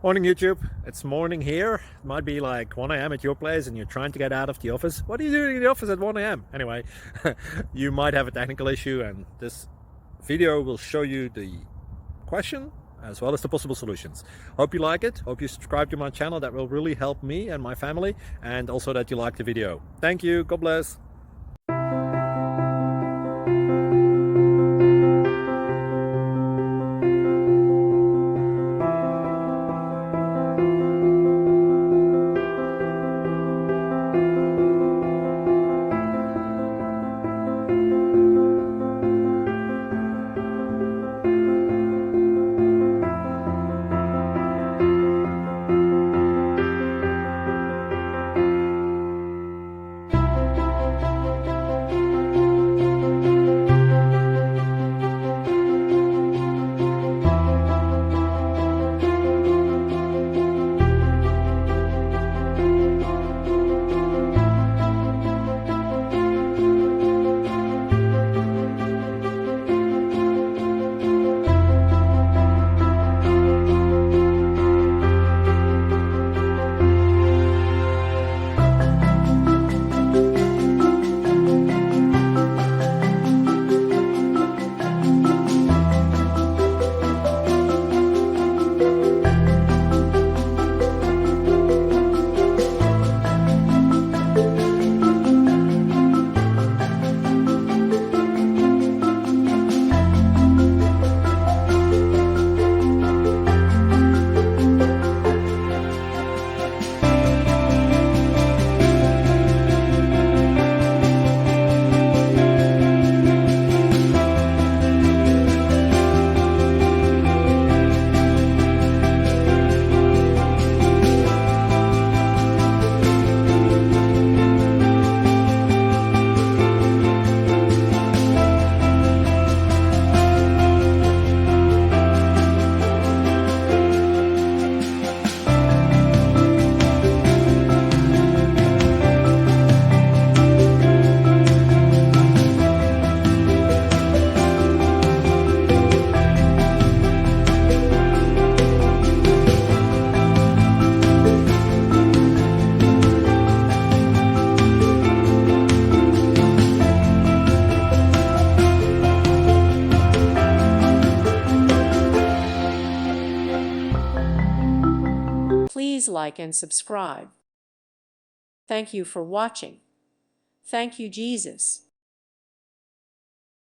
Morning YouTube, it's morning here. It might be like 1 a.m. at your place and you're trying to get out of the office. What are you doing in the office at 1 a.m? Anyway, you might have a technical issue and this video will show you the question as well as the possible solutions. Hope you like it, hope you subscribe to my channel. That will really help me and my family, and also that you like the video. Thank you, God bless. Please like and subscribe. Thank you for watching. Thank you, Jesus.